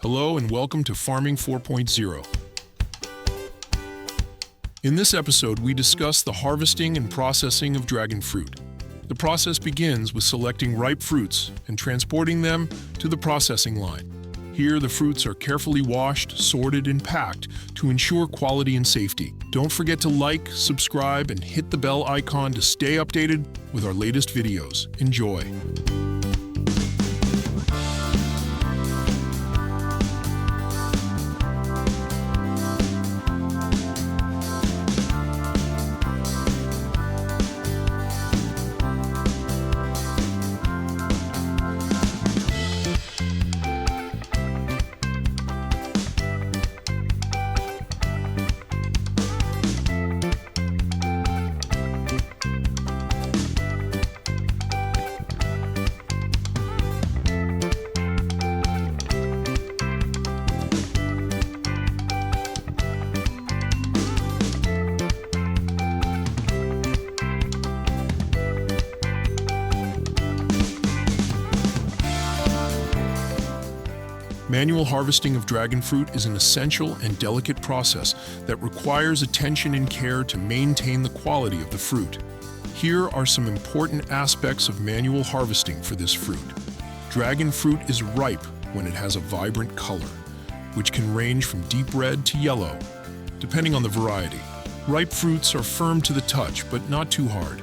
Hello and welcome to Farming 4.0. In this episode, we discuss the harvesting and processing of dragon fruit. The process begins with selecting ripe fruits and transporting them to the processing line. Here, the fruits are carefully washed, sorted, and packed to ensure quality and safety. Don't forget to like, subscribe, and hit the bell icon to stay updated with our latest videos. Enjoy! Manual harvesting of dragon fruit is an essential and delicate process that requires attention and care to maintain the quality of the fruit. Here are some important aspects of manual harvesting for this fruit. Dragon fruit is ripe when it has a vibrant color, which can range from deep red to yellow, depending on the variety. Ripe fruits are firm to the touch, but not too hard.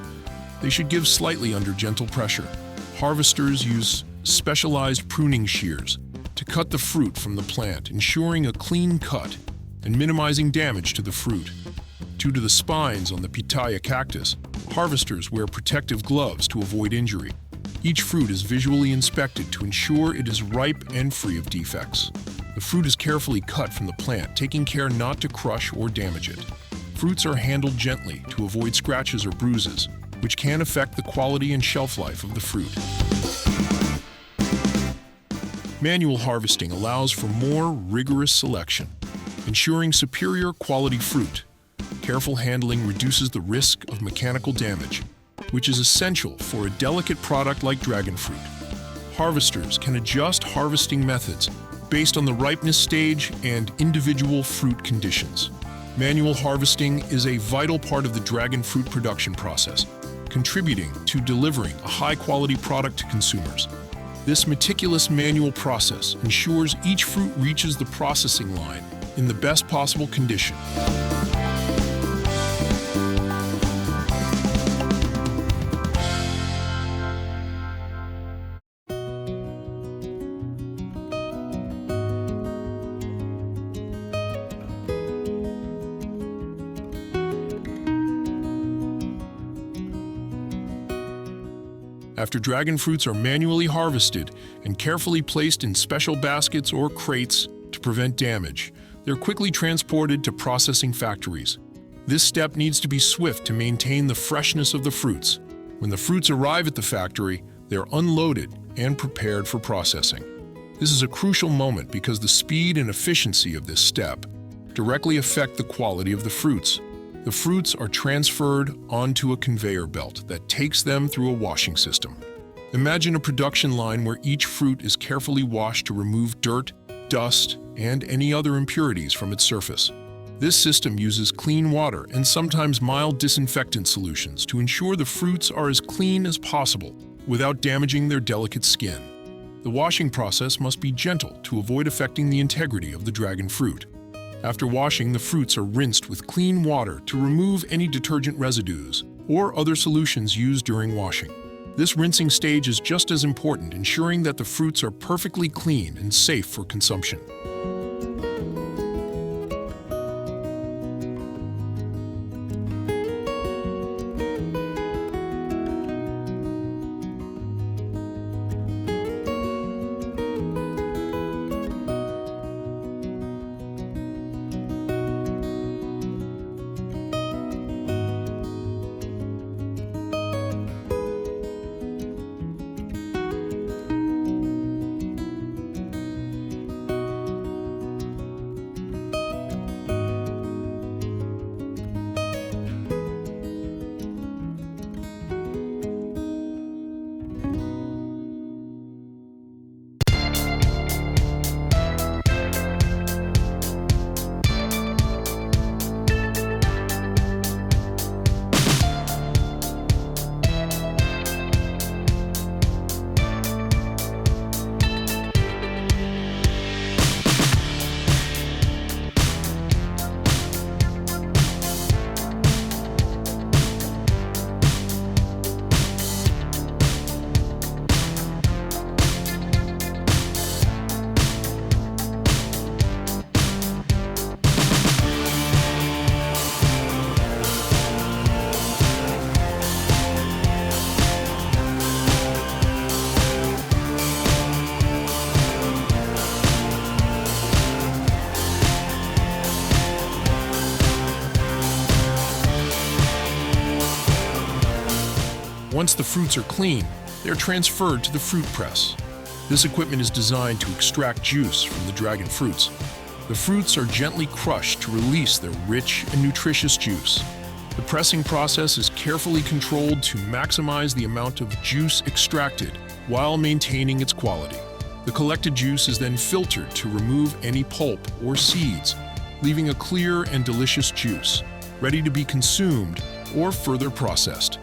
They should give slightly under gentle pressure. Harvesters use specialized pruning shears to cut the fruit from the plant, ensuring a clean cut and minimizing damage to the fruit. Due to the spines on the pitaya cactus, harvesters wear protective gloves to avoid injury. Each fruit is visually inspected to ensure it is ripe and free of defects. The fruit is carefully cut from the plant, taking care not to crush or damage it. Fruits are handled gently to avoid scratches or bruises, which can affect the quality and shelf life of the fruit. Manual harvesting allows for more rigorous selection, ensuring superior quality fruit. Careful handling reduces the risk of mechanical damage, which is essential for a delicate product like dragon fruit. Harvesters can adjust harvesting methods based on the ripeness stage and individual fruit conditions. Manual harvesting is a vital part of the dragon fruit production process, contributing to delivering a high-quality product to consumers. This meticulous manual process ensures each fruit reaches the processing line in the best possible condition. After dragon fruits are manually harvested and carefully placed in special baskets or crates to prevent damage, they're quickly transported to processing factories. This step needs to be swift to maintain the freshness of the fruits. When the fruits arrive at the factory, they're unloaded and prepared for processing. This is a crucial moment because the speed and efficiency of this step directly affect the quality of the fruits. The fruits are transferred onto a conveyor belt that takes them through a washing system. Imagine a production line where each fruit is carefully washed to remove dirt, dust, and any other impurities from its surface. This system uses clean water and sometimes mild disinfectant solutions to ensure the fruits are as clean as possible without damaging their delicate skin. The washing process must be gentle to avoid affecting the integrity of the dragon fruit. After washing, the fruits are rinsed with clean water to remove any detergent residues or other solutions used during washing. This rinsing stage is just as important, ensuring that the fruits are perfectly clean and safe for consumption. Once the fruits are clean, they are transferred to the fruit press. This equipment is designed to extract juice from the dragon fruits. The fruits are gently crushed to release their rich and nutritious juice. The pressing process is carefully controlled to maximize the amount of juice extracted while maintaining its quality. The collected juice is then filtered to remove any pulp or seeds, leaving a clear and delicious juice, ready to be consumed or further processed.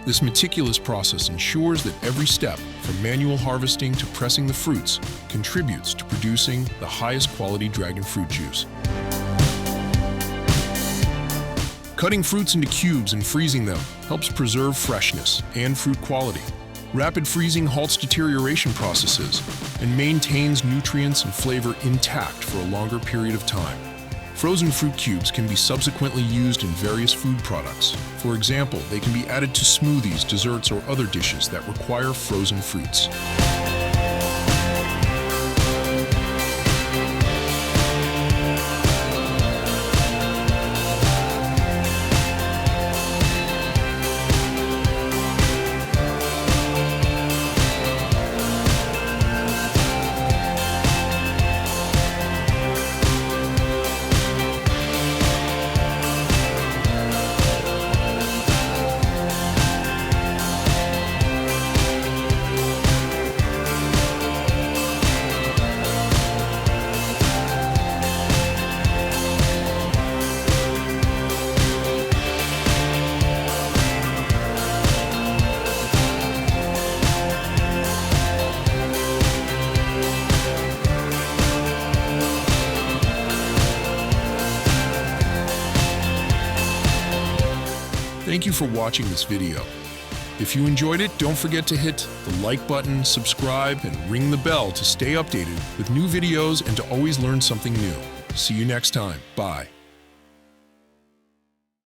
This meticulous process ensures that every step, from manual harvesting to pressing the fruits, contributes to producing the highest quality dragon fruit juice. Cutting fruits into cubes and freezing them helps preserve freshness and fruit quality. Rapid freezing halts deterioration processes and maintains nutrients and flavor intact for a longer period of time. Frozen fruit cubes can be subsequently used in various food products. For example, they can be added to smoothies, desserts, or other dishes that require frozen fruits. Thank you for watching this video. If you enjoyed it, don't forget to hit the like button, subscribe, and ring the bell to stay updated with new videos and to always learn something new. See you next time. Bye.